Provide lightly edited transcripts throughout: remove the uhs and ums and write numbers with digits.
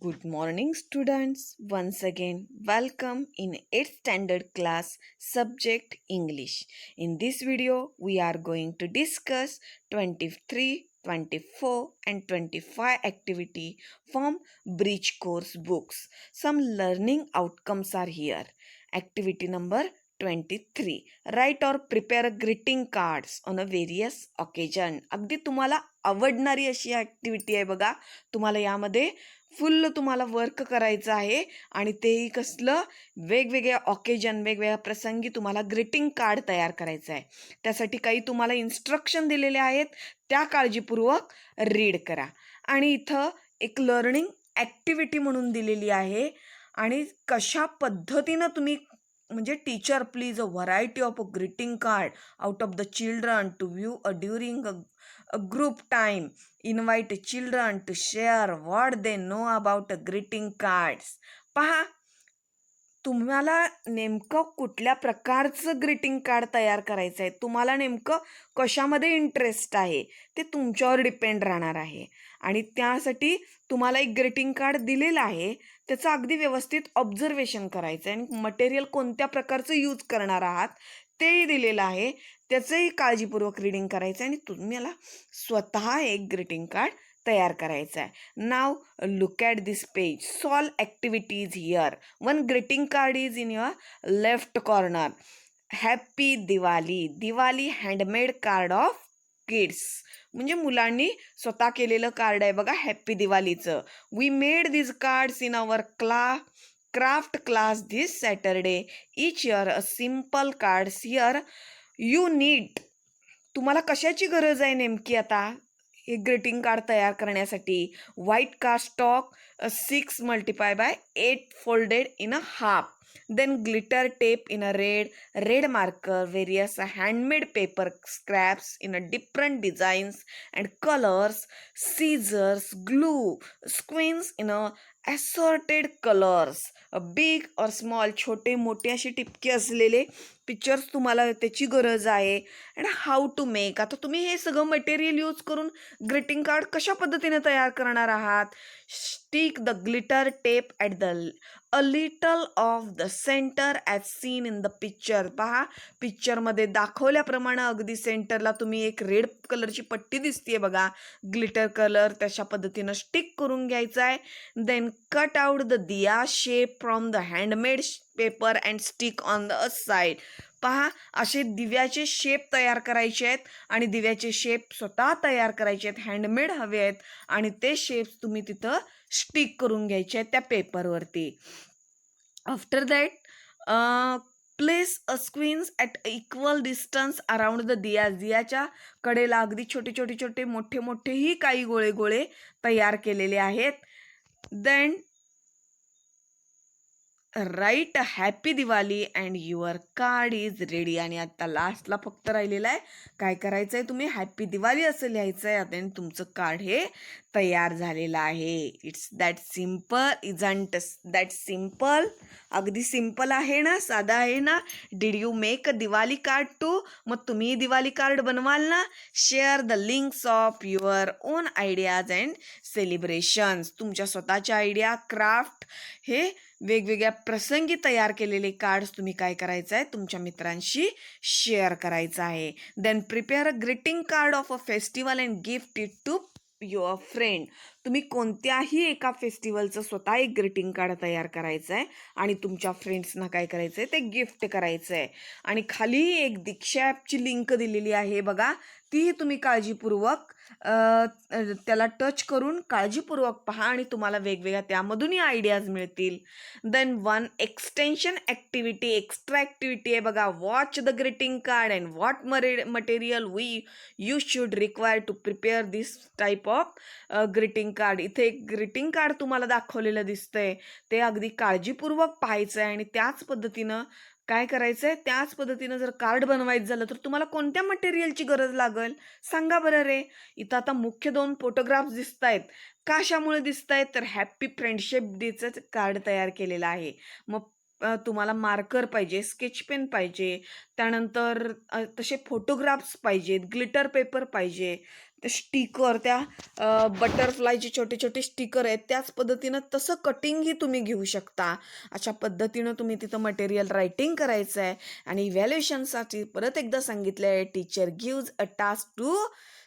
Good morning, students. Once again, welcome in 8th standard class subject English. In this video, we are going to discuss 23, 24, and 25 activity from Bridge Course books. Some learning outcomes are here. Activity number 23. Write or prepare greeting cards on a various occasion. अगदी तुम्हाला आवडणारी अशी activity आहे बघा. तुम्हाला यामध्ये full तुम्हाला work करायचं आहे आणि तेही कसलं वेगवेगळ्या ऑकेजन वेगवेगळ्या प्रसंगी तुम्हाला ग्रीटिंग कार्ड तयार करायचं आहे. त्यासाठी काही तुम्हाला इन्स्ट्रक्शन दिलेले आहेत, त्या काळजीपूर्वक रीड करा. आणि इथं एक लर्निंग ॲक्टिव्हिटी म्हणून दिलेली आहे आणि कशा पद्धतीनं तुम्ही म्हणजे teacher please a variety of a greeting card out of the children to view a during a group time. Invite children to share what they know about greeting cards. पहा, तुम्हाला नेमकं कुठल्या प्रकारचं ग्रीटिंग कार्ड तयार करायचं आहे, तुम्हाला नेमकं कशामध्ये इंटरेस्ट आहे ते तुमच्यावर डिपेंड राहणार आहे. आणि त्यासाठी तुम्हाला एक ग्रीटिंग कार्ड दिलेलं आहे, त्याचं अगदी व्यवस्थित ऑब्झर्वेशन करायचं आहे आणि मटेरियल कोणत्या प्रकारचं यूज करणार आहात तेही दिलेलं आहे, त्याचंही काळजीपूर्वक रीडिंग करायचं आहे आणि तुम्हाला स्वतः एक ग्रीटिंग कार्ड तयार करायचं आहे. नाव look at this page. Solve activities here. One greeting card is in your left corner. Happy Diwali. Diwali handmade card of kids. म्हणजे मुलांनी स्वतः केलेलं कार्ड आहे बघा हॅपी दिवाळीचं. We made this cards in our craft class this Saturday. Each year a simple cards here you need. तुम्हाला कशाची गरज आहे नेमकी आता हे ग्रीटिंग कार्ड तयार करण्यासाठी? White cardstock 6 × 8 folded in a half. Then glitter tape in a red marker, various handmade paper scraps in a different designs and colors, scissors, glue, squeeze in a assorted colors, a big or small, छोटे मोठे असे टिपके असलेले pictures तुम्हाला त्याची गरज आहे. And how to make. आता तुम्ही हे सगळं मटेरियल यूज करून ग्रीटिंग कार्ड कशा पद्धतीने तयार करणार आहात? Stick the glitter tape at the a little of the centre as seen in the picture. पहा, पिक्चरमध्ये दाखवल्याप्रमाणे अगदी सेंटरला तुम्ही एक रेड कलरची पट्टी दिसते बघा, ग्लिटर कलर, तशा पद्धतीनं स्टिक करून घ्यायचं आहे. Then cut out the diya shape from the handmade paper and stick on the side. पहा, असे दिव्याचे शेप तयार करायचे आहेत आणि दिव्याचे शेप स्वतः तयार करायचे आहेत, हँडमेड हवे आहेत आणि ते शेप्स तुम्ही तिथं स्टिक करून घ्यायचे आहेत त्या पेपरवरती. After that place a sequins at equal distance around the diya. दियाच्या कडेला अगदी छोटे छोटे छोटे मोठे मोठेही काही गोळे गोळे तयार केलेले आहेत. Then write happy Diwali and your card is ready. आणि आता लास्टला फक्त राहिलेलं आहे काय करायचं आहे, तुम्ही हॅपी दिवाळी असं लिहायचं आहे आणि तुमचं कार्ड हे तयार झालेलं आहे. It's that simple. Isn't that simple. अगदी सिम्पल आहे ना, साधा आहे ना. Did you make a Diwali card too? मग तुम्ही दिवाळी कार्ड बनवाल ना. Share the links of your own ideas and celebrations. तुमच्या स्वतःच्या आयडिया, क्राफ्ट, हे वेगवेगळ्या प्रसंगी तयार केलेले कार्ड्स तुम्ही काय करायचं आहे, तुमच्या मित्रांशी शेअर करायचं आहे. Then prepare a greeting card of a festival and gift it to your friend. तुम्ही कोणत्याही एका फेस्टिवलचं स्वतः एक ग्रीटिंग कार्ड तयार करायचं आहे आणि तुमच्या फ्रेंड्सना काय करायचं आहे, ते गिफ्ट करायचं आहे. आणि खाली एक दीक्षा ॲपची लिंक दिलेली आहे बघा, तीही तुम्ही काळजीपूर्वक त्याला टच करून काळजीपूर्वक पहा आणि तुम्हाला वेगवेगळ्या त्यामधूनही आयडियाज मिळतील. Then one extension activity, extra activity आहे बघा. Watch the greeting card and what material you should require to prepare this type of greeting card. इथे एक ग्रीटिंग कार्ड तुम्हाला दाखवलेलं दिसतंय, ते अगदी काळजीपूर्वक पाहायचं आहे आणि त्याच पद्धतीनं काय करायचं आहे, त्याच पद्धतीनं जर कार्ड बनवायचं झालं तर तुम्हाला कोणत्या मटेरियलची गरज लागेल सांगा बरं रे. इथं आता मुख्य 2 फोटोग्राफ्स दिसत आहेत. कशामुळे दिसत आहेत तर हॅपी फ्रेंडशिप डेचं कार्ड तयार केलेलं आहे. मग तुम्हाला मार्कर पाहिजे, स्केच पेन पाहिजे, त्यानंतर तसे फोटोग्राफ्स पाहिजेत, ग्लिटर पेपर पाहिजे. स्टिकर, त्या बटरफ्लायचे छोटे छोटे स्टिकर आहेत, त्याच पद्धतीनं तसं कटिंगही तुम्ही घेऊ शकता. अशा पद्धतीनं तुम्ही तिथं मटेरियल रायटिंग करायचं आहे. आणि इव्हॅल्युएशनसाठी परत एकदा सांगितलं आहे, teacher gives a task to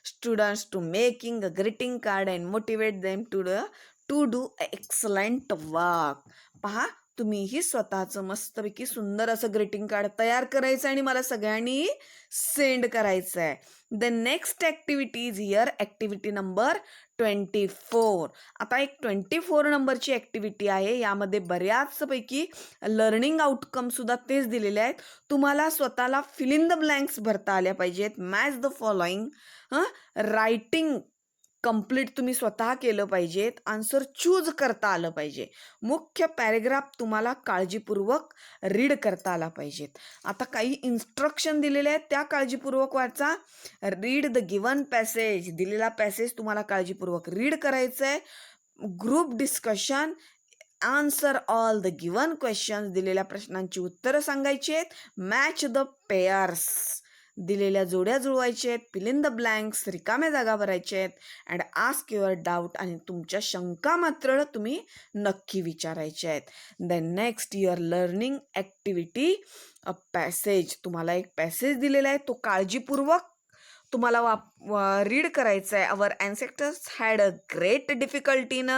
students to making a greeting card and motivate them to do excellent work. पहा, तुम्हीही स्वतःचं मस्तपैकी सुंदर असं ग्रीटिंग कार्ड तयार करायचं आणि मला सगळ्यांनी सेंड करायचं आहे. The next activity is here, activity number 24. आता एक 24 नंबरची ॲक्टिव्हिटी आहे. यामध्ये बऱ्याचपैकी लर्निंग आउटकम सुद्धा तेच दिलेले आहेत. तुम्हाला स्वतःला फिल इन द ब्लँक्स भरता आल्या पाहिजेत. Match the following. Writing complete तुम्ही स्वतः केलं पाहिजेत. आन्सर चूज करता आलं पाहिजे. मुख्य पॅरेग्राफ तुम्हाला काळजीपूर्वक रीड करता आला पाहिजेत. आता काही इन्स्ट्रक्शन दिलेले आहेत, त्या काळजीपूर्वक वाचा. Read the given passage. दिलेला पॅसेज तुम्हाला काळजीपूर्वक रीड करायचं आहे. Group discussion. Answer all the given questions. दिलेल्या प्रश्नांची उत्तरं सांगायची आहेत. Match the pairs. दिलेल्या जोड्या जुळवायच्या आहेत. Fill in the blanks. रिकाम्या जागा भरायच्या आहेत. And ask your doubt. आणि तुमच्या शंका मात्र तुम्ही नक्की विचारायच्या आहेत. Then next your learning activity a passage. तुम्हाला एक पॅसेज दिलेला आहे, तो काळजीपूर्वक तुम्हाला रीड करायचं आहे. Our ancestors had a great difficulty in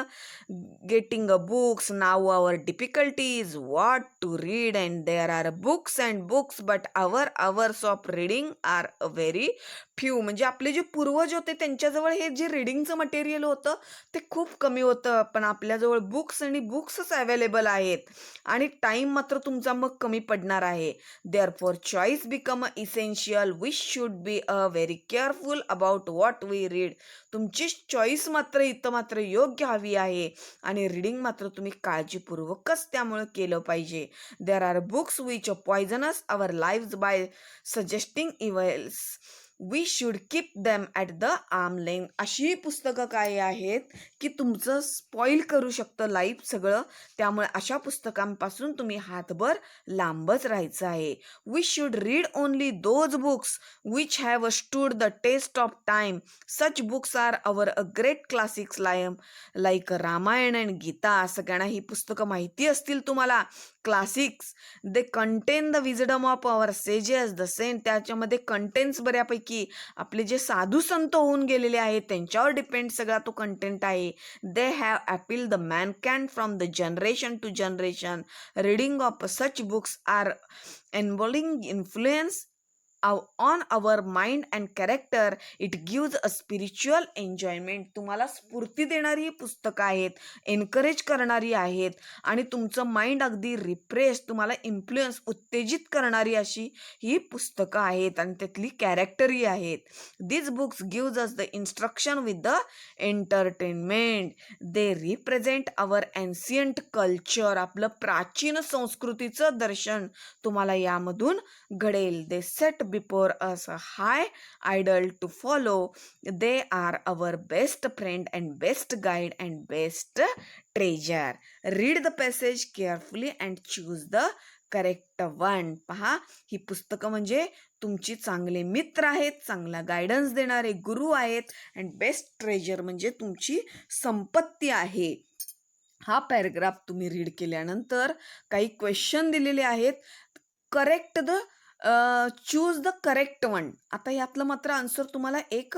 getting a books. Now our difficulty is what to read, and there are books and books, but our hours of reading are very few. म्हणजे आपले जे पूर्वज होते त्यांच्याजवळ हे जे रिडिंगचं material होतं ते खूप कमी होतं, पण आपल्याजवळ बुक्स आणि बुक्सच अवेलेबल आहेत आणि टाईम मात्र तुमचा मग कमी पडणार आहे. Therefore, choice become essential. We should be very careful about what we read. तुमची चॉईस मात्र इथं मात्र योग्य हवी आहे आणि रीडिंग मात्र तुम्ही काळजीपूर्वकच त्यामुळे केलं पाहिजे. There are books which poisonous our lives by suggesting evils. We should keep them at the arm length. अशी पुस्तकं काय आहेत की तुमचं स्पॉईल करू शकतं लाईफ सगळं. त्यामुळे अशा पुस्तकांपासून तुम्ही हातभर लांबच राहायचं आहे. We should read only those books which have stood the test of time. Such books are our great classics like Ramayana and Gita. सगळ्यांना ही पुस्तकं माहिती असतील तुम्हाला. Classics. They contain the wisdom of our sages. The saint. त्याच्यामध्ये contents बऱ्यापैकी आपले जे साधू संत होऊन गेलेले आहेत त्यांच्यावर डिपेंड सगळा तो कंटेंट आहे. They have appeal the mankind from the generation to generation. Reading of such books are ennobling influence on our mind and character. It gives a spiritual enjoyment. तुम्हाला स्फूर्ती देणारी ही पुस्तकं आहेत, एनकरेज करणारी आहेत आणि तुमचं माइंड अगदी रिफ्रेश, तुम्हाला इन्फ्लुएन्स उत्तेजित करणारी अशी ही पुस्तकं आहेत आणि त्यातली कॅरेक्टरही आहेत. This books gives us the instruction with the entertainment. They represent our ancient culture. आपलं प्राचीन संस्कृतीचं दर्शन तुम्हाला यामधून घडेल. They set before us a high ideal to follow. They are our best friend and best guide and best treasure. Read the passage carefully and choose the correct one. पहा, ही पुस्तकं म्हणजे तुमची चांगले मित्र आहेत, चांगला गायडन्स देणारे गुरु आहेत अँड बेस्ट ट्रेजर म्हणजे तुमची संपत्ती आहे. हा पॅरेग्राफ तुम्ही रीड केल्यानंतर काही क्वेश्चन दिलेले आहेत. Correct the choose the correct one. आता यातलं मात्र आन्सर तुम्हाला एक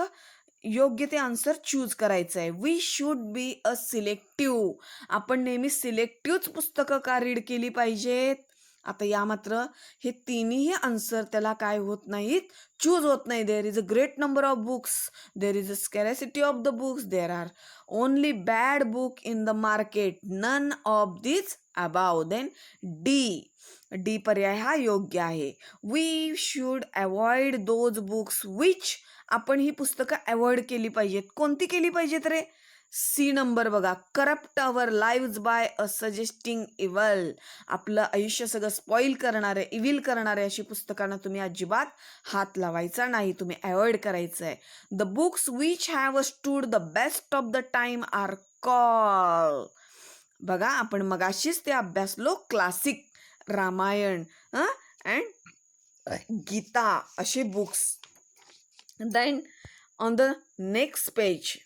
योग्य ते आन्सर चूज करायचं आहे. We should be a selective. आपण नेहमी सिलेक्टिव्हच पुस्तकं का रीड केली पाहिजेत. आता या मात्र हे तिन्ही आन्सर त्याला काय होत नाहीत, चूज होत नाही. There is a great number of books. There is a scarcity of the books. There are only bad book in the market. None of this above. Then D पर्याय हा योग्य आहे. We should avoid those books which. आपण ही पुस्तकं avoid केली पाहिजेत. कोणती केली पाहिजेत रे? सी नंबर बघा. Corrupt our lives by a suggesting evil. आपलं आयुष्य सगळं स्पॉईल करणारे, इव्हिल करणारे अशी पुस्तकांना तुम्ही अजिबात हात लावायचा नाही, तुम्ही अवॉइड करायचं आहे. The books which have stood the best of the time are call. बघा, आपण मगाशीच ते अभ्यासलो. क्लासिक रामायण अँड गीता असे books. Then On the next page,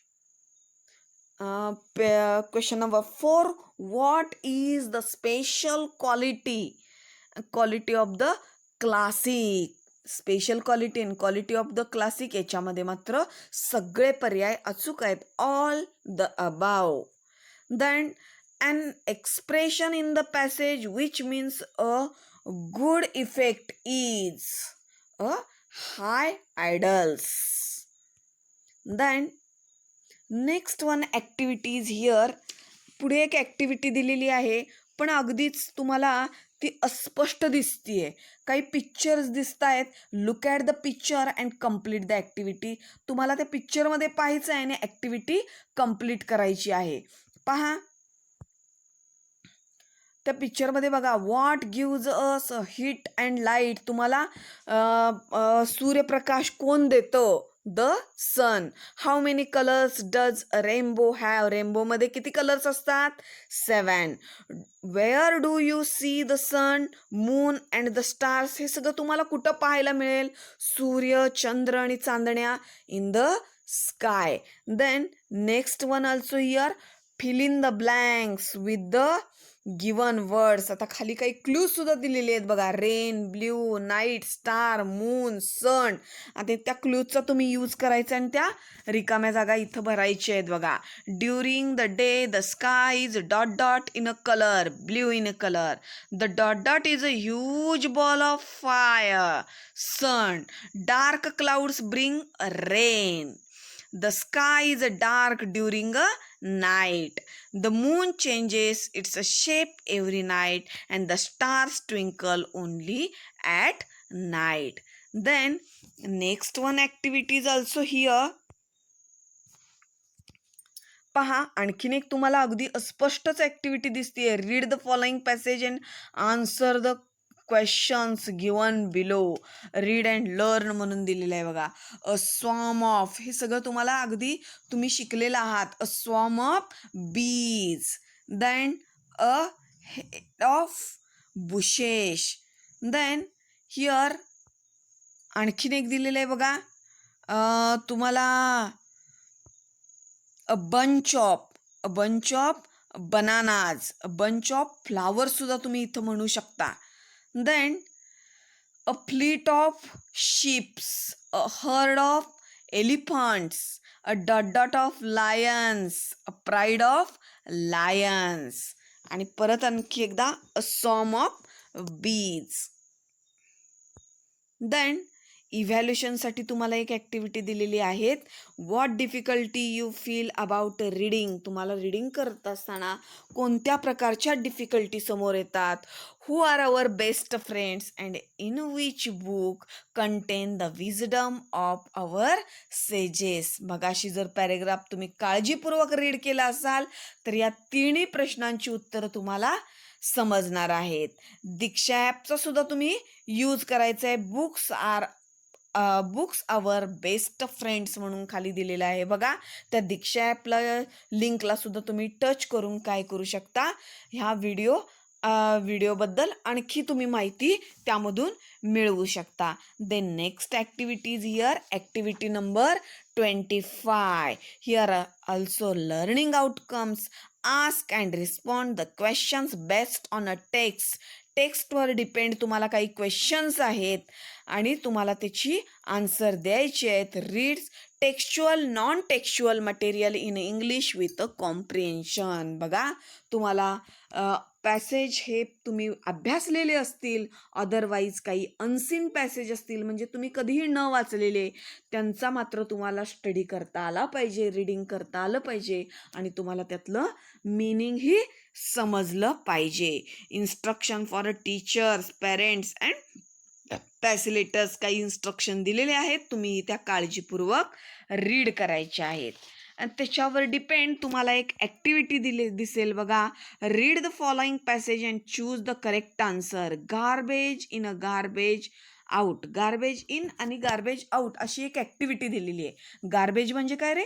question number 4, what is the special quality of the classic? Special quality and quality of the classic याच्यामध्ये मात्र सगळे पर्याय अचूक आहेत. All the above. Then an expression in the passage which means a good effect is a high idols. Then next one activities here. पुढे एक activity दिलेली आहे, पण अगदीच तुम्हाला ती अस्पष्ट दिसतीये. काही पिक्चर्स दिसत आहेत. Look at the picture and complete the activity. तुम्हाला त्या पिक्चरमध्ये पाहायचं आहे आणि ॲक्टिव्हिटी कम्प्लीट करायची आहे. पहा त्या पिक्चरमध्ये बघा, what gives us heat and light. तुम्हाला सूर्यप्रकाश कोण देतं? The sun. How many colours does rainbow have. रेनबोमध्ये किती कलर्स असतात? 7. Where do you see the sun, moon and the stars. हे सगळं तुम्हाला कुठं पाहायला मिळेल? सूर्य, चंद्र आणि चांदण्या. In the sky. Then next one also here, fill in the blanks with the given words. आता खाली काही क्लूज सुद्धा दिलेले आहेत बघा. Rain, blue, night, star, moon, sun. आता त्या क्लूजचा तुम्ही यूज करायचा आणि त्या रिकाम्या जागा इथं भरायच्या आहेत बघा. During the day the sky is dot dot in a colour, blue in a colour. The dot dot is a huge ball of fire, sun. Dark clouds bring rain. The sky is dark during a night. The moon changes its shape every night and the stars twinkle only at night. Then next one activity is also here. पहा, आणखीन एक तुम्हाला अगदी अस्पष्टच activity दिसते. Read the following passage and answer the questions given below. Read and learn म्हणून दिलेलं आहे बघा. A swarm of. हे सगळं तुम्हाला अगदी तुम्ही शिकलेलं आहात. A swarm of bees. Then a head of bushes. Then here आणखीन एक दिलेलं आहे बघा. तुम्हाला a bunch of bananas, a bunch of flowers सुद्धा तुम्ही इथं म्हणू शकता. Then a fleet of sheep, a herd of elephants, a dot of lions, a pride of lions. आणि परत आणखी एकदा a swarm of bees. Then इव्हॅल्युएशनसाठी तुम्हाला एक ॲक्टिव्हिटी दिलेली आहेत. What difficulty you feel about reading. तुम्हाला रीडिंग करत असताना कोणत्या प्रकारच्या डिफिकल्टी समोर येतात. Who are our best friends and in which book content the wisdom of our sages. मगाशी जर पॅरेग्राफ तुम्ही काळजीपूर्वक रीड केला असाल तर या तिन्ही प्रश्नांची उत्तरं तुम्हाला समजणार आहेत. दीक्षा ॲपचा सुद्धा तुम्ही यूज करायचा आहे. बुक्स आवर बेस्ट फ्रेंड्स म्हणून खाली दिलेलं आहे बघा. त्या दीक्षा ॲपला लिंकला सुद्धा तुम्ही टच करून काय करू शकता, ह्या व्हिडिओबद्दल आणखी तुम्ही माहिती त्यामधून मिळवू शकता. Then next activities here. Activity number 25. Here also learning outcomes. Ask and respond the questions based on a text. टेक्स्टवर डिपेंड तुम्हाला काही क्वेश्चन्स आहेत आणि तुम्हाला त्याची आन्सर द्यायची आहेत. Reads textual non textual material in English with a comprehension. बघा, तुम्हाला पॅसेज हे तुम्ही अभ्यासलेले असतील, अदरवाईज काही अनसीन पॅसेज असतील म्हणजे तुम्ही कधीही न वाचलेले, त्यांचा मात्र तुम्हाला स्टडी करता आला पाहिजे, रीडिंग करता आलं पाहिजे आणि तुम्हाला त्यातलं मिनिंगही समजलं पाहिजे. Instruction for a teachers, parents and facilitators काही इन्स्ट्रक्शन दिलेले आहेत. तुम्ही त्या काळजीपूर्वक रीड करायचे आहेत. आणि त्याच्यावर डिपेंड तुम्हाला एक ॲक्टिव्हिटी दिसेल बघा. Read the following passage and choose the correct answer. Garbage in a garbage out. Garbage in आणि गार्बेज आउट अशी एक ॲक्टिव्हिटी दिलेली आहे. गार्बेज म्हणजे काय रे?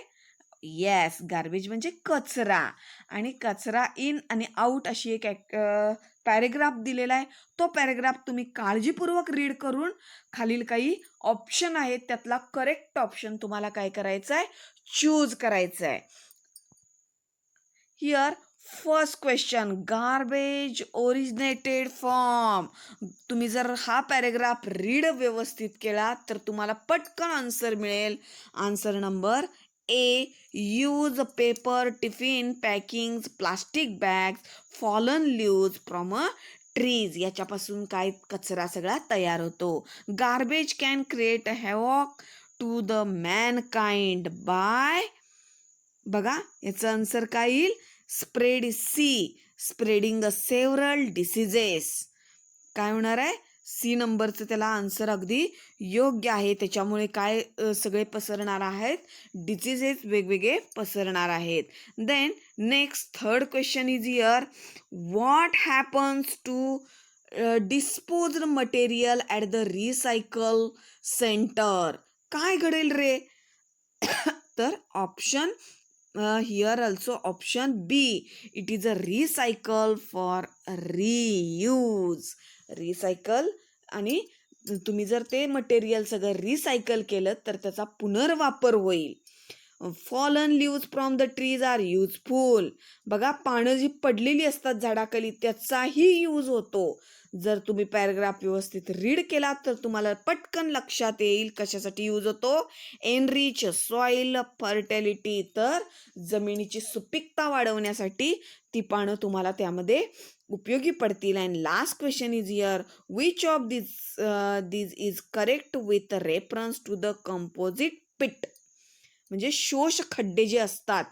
येस, गार्बेज म्हणजे कचरा. आणि कचरा इन आणि आउट अशी एक पॅरेग्राफ दिलेला आहे. तो पॅरेग्राफ तुम्ही काळजीपूर्वक रीड करून खालील काही ऑप्शन आहेत त्यातला करेक्ट ऑप्शन तुम्हाला काय करायचं आहे, चूज करायचं आहे. Here first question, garbage originated from. तुम्ही जर हा पॅरेग्राफ रीड व्यवस्थित केला तर तुम्हाला पटकन आन्सर मिळेल. Answer number A, use paper tiffin packing plastic bags fallen leaves from a trees. याच्यापासून काय कचरा सगळा तयार होतो. Garbage can create havoc to the mankind by, बघा याचं आन्सर काय येईल, spread spreading a several diseases. काय होणार आहे, सी नंबरचं त्याला आन्सर अगदी योग्य आहे. त्याच्यामुळे काय सगळे पसरणार आहेत, डिसीजेस वेगवेगळे पसरणार आहेत. Then next third question is here, what happens to disposed material at the recycle centre. काय घडेल रे, तर option here also option B, it is a recycle for reuse. Recycle, आणि तुम्ही जर ते मटेरियल सगळं रिसायकल केलं तर त्याचा पुनर्वापर होईल. Fallen leaves from the trees are useful. बघा पानं जी पडलेली असतात झाडाखाली त्याचाही यूज होतो. जर तुम्ही पॅराग्राफ व्यवस्थित रीड केला तर तुम्हाला पटकन लक्षात येईल कशासाठी यूज होतो. एनरिच सॉइल फर्टॅलिटी, तर जमिनीची सुपीकता वाढवण्यासाठी ती पानं तुम्हाला त्यामध्ये उपयोगी पडतील. And last question is here, which of this is correct with reference to the composite pit. म्हणजे शोष खड्डे जे असतात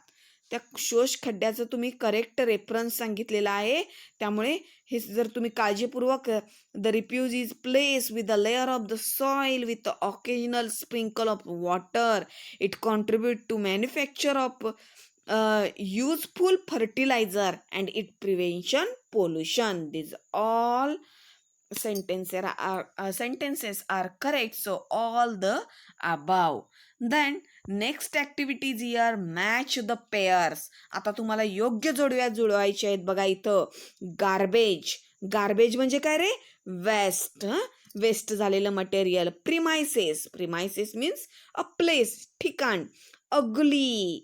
त्या शोष खड्ड्याचं तुम्ही करेक्ट रेफरन्स सांगितलेला आहे. त्यामुळे हे जर तुम्ही काळजीपूर्वक, the refuse is place with the layer of the soil with occasional sprinkle of water, it contribute to manufacture of useful fertilizer and it prevention pollution. These all sentences are correct, so all the above. Then next activity is here, match the pairs. आता तुम्हाला योग्य जोडव्या जुळवायच्या आहेत. बघा इथं garbage म्हणजे काय रे, waste. Waste झालेलं material. Premises means a place, ठिकाण. अगली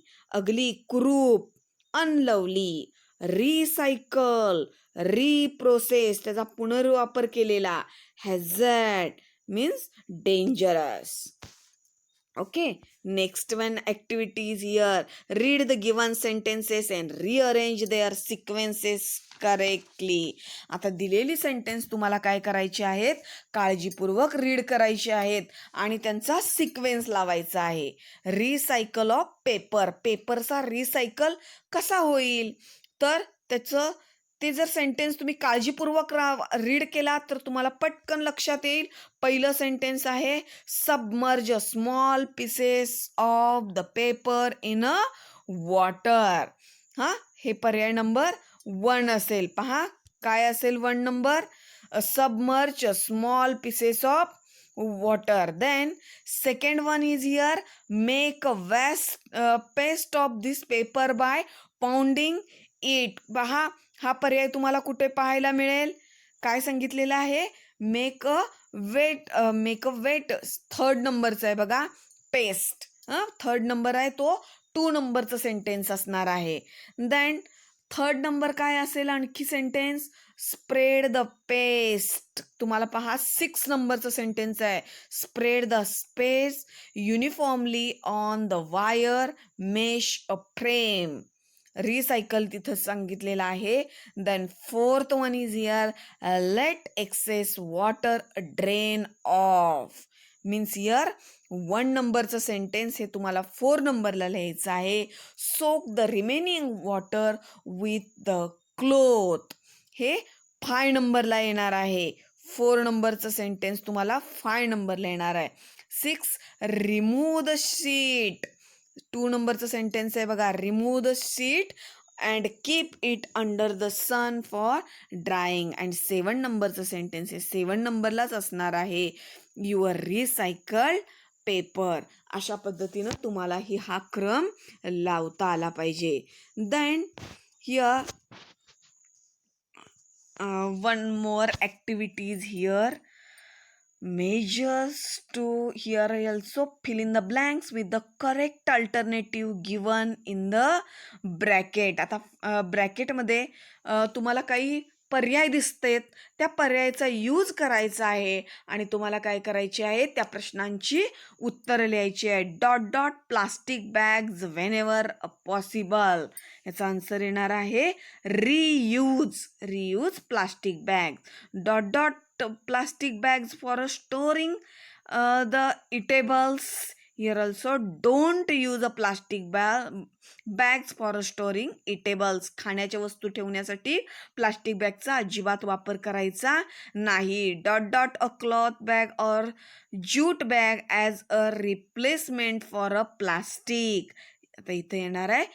कुरूप. अनलवली. रिसायकल रिप्रोसेस, त्याचा पुनर्वापर केलेला. Hazard means dangerous. Okay, next one activities here, read the given sentences and rearrange their sequences correctly. आता दिलेली सेंटेन्स तुम्हाला काय करायची आहेत, काळजीपूर्वक रीड करायची आहेत आणि त्यांचा सिक्वेन्स लावायचा आहे. रिसायकल ऑफ पेपरचा रिसायकल कसा होईल, तर त्याचं ते जर सेंटेन्स तुम्ही काळजीपूर्वक रीड केला तर तुम्हाला पटकन लक्षात येईल. पहिलं सेंटेन्स आहे, submerge small pieces of the paper in a water. हे पर्याय नंबर 1 असेल. पहा काय असेल 1 number, submerge small pieces of water. Then second one is here, make a paste of this paper by pounding it. पहा हा पर्याय तुम्हाला कुठे पाहायला मिळेल, काय सांगितलेलं आहे, मेक अ वेट. थर्ड नंबरचा आहे बघा, पेस्ट. थर्ड नंबर आहे तो 2 नंबरचा सेंटेन्स असणार आहे. देन थर्ड नंबर काय असेल आणखी सेंटेन्स, स्प्रेड द पेस्ट. तुम्हाला पहा 6 नंबरचं सेंटेन्स आहे, spread the space uniformly on the wire mesh a frame. Recycle तिथं सांगितलेलं आहे. Then fourth one is here, let excess water drain off. Means here 1 नंबरचं सेंटेन्स हे तुम्हाला 4 नंबरला लिहायचं आहे. Soak the remaining water with the cloth. हे 5 नंबरला येणार आहे. 4 नंबरचं सेंटेन्स तुम्हाला 5 नंबरला येणार आहे. 6, रिमूव्ह द शीट. 2 नंबरचं सेंटेन्स आहे बघा, remove the sheet and keep it under the sun for drying. And 7 नंबरचं सेंटेन्स आहे, 7 नंबरलाच असणार आहे, युअर रिसायकल्ड पेपर. अशा पद्धतीनं तुम्हाला हा क्रम लावता आला पाहिजे. Then here one more activities here. Measures to here also fill in the blanks with the correct alternative given in the bracket. आता ब्रॅकेट मध्ये तुम्हाला काही पर्याय दिसतेत, त्या पर्यायाचा यूज करायचा आहे आणि तुम्हाला काय करायचे आहे, त्या प्रश्नांची उत्तर लिहायची आहे. Dot dot plastic bags Wien ever possible. याचा आन्सर येणार आहे reuse plastic bag. Dot dot plastic bags for storing the eatables. Here also don't use a plastic bags for storing eatables. खाण्याच्या वस्तू ठेवण्यासाठी प्लास्टिक बॅगचा अजिबात वापर करायचा नाही. Dot dot a cloth bag or jute bag as a replacement for a plastic. आता इथे येणार आहे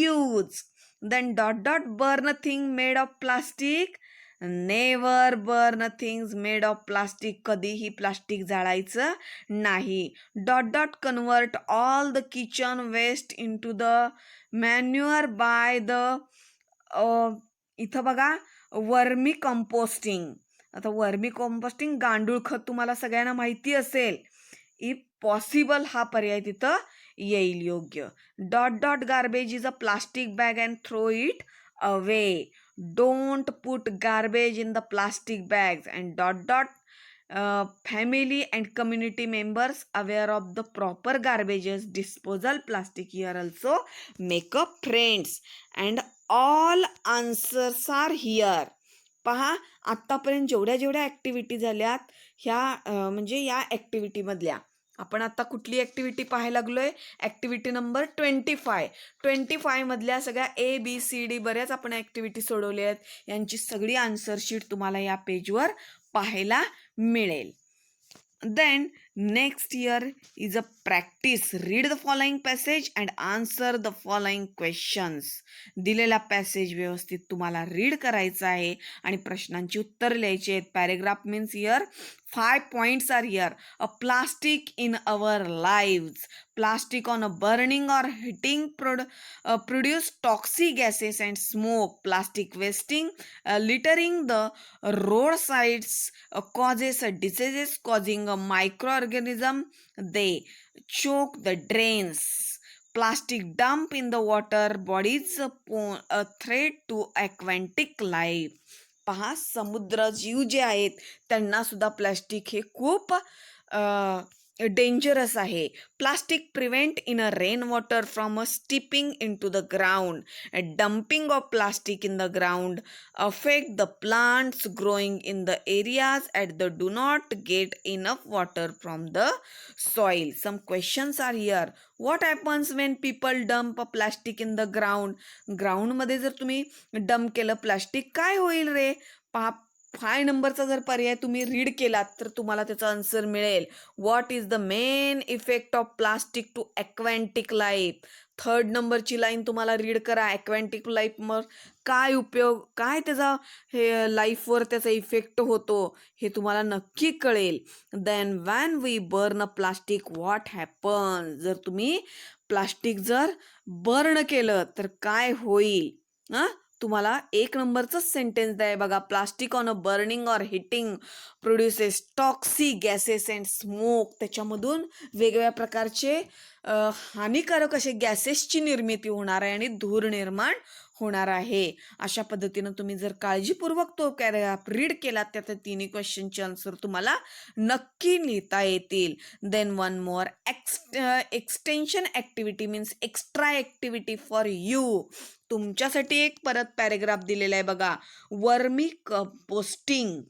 use. Then dot dot burn thing made of plastic. Never burn things made of plastic. कधीही प्लास्टिक जाळायचं नाही. Dot dot convert all the kitchen waste into the manure by the. इथं बघा वर्मी composting. आता वर्मी कंपोस्टिंग गांडूळ खत तुम्हाला सगळ्यांना माहिती असेल. इफ पॉसिबल हा पर्याय तिथं येईल योग्य. Dot dot garbage is a plastic bag and throw it away. Don't put garbage in the plastic bags. And dot dot family and community members aware of the proper garbages disposal plastic. Here also make a friends. And all answers are here. पहा आत्तापर्यंत जेवढ्या activity झाल्यात ह्या म्हणजे या ॲक्टिव्हिटीमधल्या आपण आता कुठली ॲक्टिव्हिटी पाहायला लागलोय, ॲक्टिव्हिटी नंबर 25 मधल्या सगळ्या ABCD बऱ्याच आपण ॲक्टिव्हिटी सोडवल्या आहेत. यांची सगळी आन्सर शीट तुम्हाला या पेजवर पाहायला मिळेल. Then next here is a practice. Read the following passage and answer the following questions. दिलेला पॅसेज व्यवस्थित तुम्हाला रीड करायचा आहे आणि प्रश्नांची उत्तर लिहायची आहेत. Paragraph means here 5 points are here. A plastic in our lives. Plastic on a burning or heating produce toxic gases and smoke. Plastic wasting, littering the roadsides causes diseases causing a microorganism. They choke the drains. Plastic dump in the water bodies a threat to aquatic life. पहा समुद्र जीव जे आहेत त्यांना सुद्धा plastic हे खूप dangerous आहे. Plastic prevent in a rain water from a seeping into the ground. Dumping of plastic in the ground affect the plants growing in the areas at the do not get enough water from the soil. Some questions are here. What happens when people dump a plastic in the ground. ग्राउंडमध्ये जर तुम्ही dump केलं plastic काय होईल रे. पहा 5 नंबरचा जर पर्याय तुम्ही रीड केलात तर तुम्हाला त्याचा आन्सर मिळेल. What is the main effect of plastic to aquatic life. 3rd नंबरची लाईन तुम्हाला रीड करा. ॲक्वॅन्टिक लाईफ मग काय उपयोग, काय त्याचा हे लाईफवर त्याचा इफेक्ट होतो हे तुम्हाला नक्की कळेल. Then when we burn a plastic what happen. जर तुम्ही प्लास्टिक जर बर्न केलं तर काय होईल. तुम्हाला 1 नंबरचं सेंटेन्स द्याय बघा. Plastic on a burning or heating produces toxic gases and smoke. त्याच्यामधून वेगवेगळ्या प्रकारचे हानिकारक असे गॅसेसची निर्मिती होणार आहे आणि धूर निर्माण होणार आहे. अशा पद्धतीनं तुम्ही जर काळजीपूर्वक तो पॅराग्राफ रीड केलात तर त्या तिन्ही क्वेश्चनचे आन्सर तुम्हाला नक्की लिहिता येतील. Then one more extension activity means extra activity for you. तुमच्यासाठी एक परत पॅरेग्राफ दिलेला आहे बघा. वर्मी कंपोस्टिंग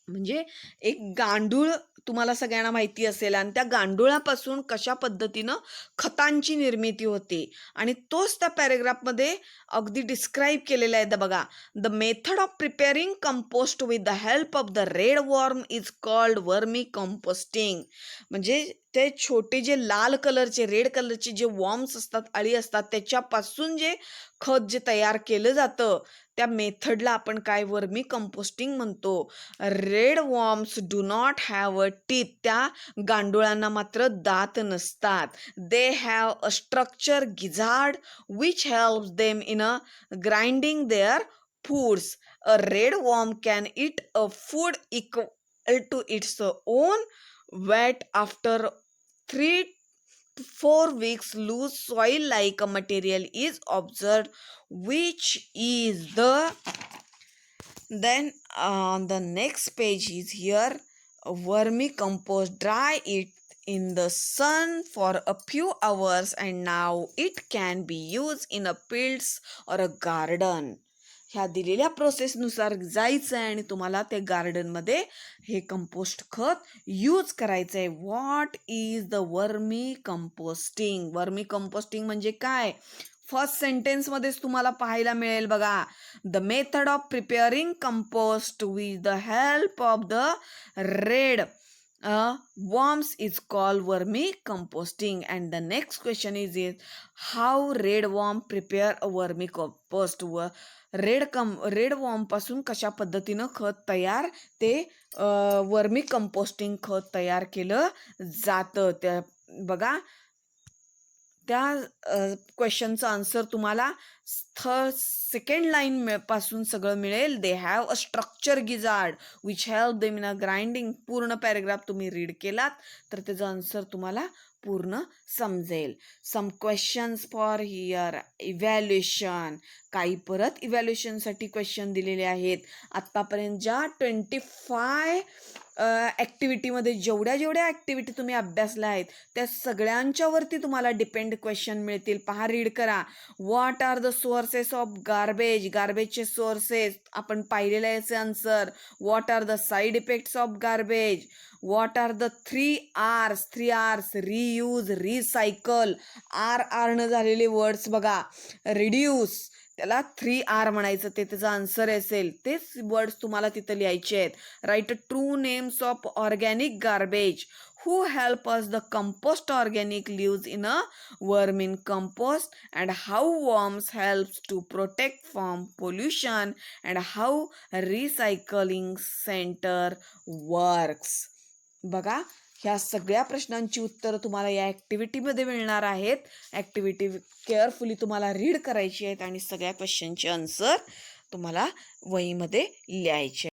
म्हणजे एक गांडूळ तुम्हाला सगळ्यांना माहिती असेल आणि त्या गांडुळापासून कशा पद्धतीनं खतांची निर्मिती होते आणि तोच त्या पॅरेग्राफमध्ये अगदी डिस्क्राईब केलेला आहे. बघा. The method of preparing compost with the help of the red worm is called vermi composting. म्हणजे ते छोटे जे लाल कलरचे, रेड कलरचे जे वॉर्म्स असतात, अळी असतात, त्याच्यापासून जे खत जे तयार केलं जातं, त्या मेथडला आपण काय वर्मी कंपोस्टिंग म्हणतो. Red worms do not have a teeth. त्या गांडुळांना मात्र दात नसतात. They have a structure gizzard which helps them in a grinding their foods. A red worm can eat a food equal to its own weight. After 3 to 4 weeks, loose soil like material is observed, which is the then on the next page is here vermicompost. Dry it in the sun for a few hours and now it can be used in a fields or a garden. ह्या दिलेल्या प्रोसेसनुसार जायचं आहे आणि तुम्हाला ते गार्डनमध्ये हे compost खत यूज करायचं आहे. What is the vermi composting? Vermi composting म्हणजे काय? फर्स्ट सेंटेन्समध्येच तुम्हाला पाहायला मिळेल बघा. The method of preparing compost with the help of the red worms is called vermi composting. And the next question is how red worm prepare a vermi compost. Red worm पासून कशा पद्धतीनं खत तयार ते वर्मी कंपोस्टिंग खत तयार केलं जातं. त्या बघा त्या क्वेश्चनचा आन्सर तुम्हाला सेकंड लाईन पासून सगळं मिळेल. They have a structure gizzard which help them in a grinding. पूर्ण पॅरेग्राफ तुम्ही रीड केलात तर त्याचा आन्सर तुम्हाला पूर्ण समजेल. Some questions for here evaluation. काही परत इव्हॅल्युएशनसाठी क्वेश्चन दिलेले आहेत. आत्तापर्यंत ज्या 25 ॲक्टिव्हिटीमध्ये जेवढ्या ॲक्टिव्हिटी तुम्ही अभ्यासल्या आहेत त्या सगळ्यांच्यावरती तुम्हाला डिपेंड क्वेश्चन मिळतील. पहा, रीड करा. What are the sources of garbage. गार्बेजचे सोर्सेस आपण पाहिलेले याचे answer. What are the side effects of garbage. What are the 3 R's. 3 R's reuse, recycle. आरनं झालेले वर्ड्स बघा. रिड्यूस त्याला 3 R म्हणायचं, ते त्याचा आन्सर असेल. तेच वर्ड्स तुम्हाला तिथं लिहायचे आहेत. Write true names of organic garbage. Who help us the compost organic lives in a vermin compost, and how worms helps to protect from pollution, and how recycling center works. बघा, ह्या सगळ्या प्रश्नांची उत्तरं तुम्हाला या ॲक्टिव्हिटीमध्ये मिळणार आहेत. ॲक्टिव्हिटी केअरफुली तुम्हाला रीड करायची आहेत आणि सगळ्या क्वेश्चनचे आन्सर तुम्हाला वहीमध्ये लिहायचे.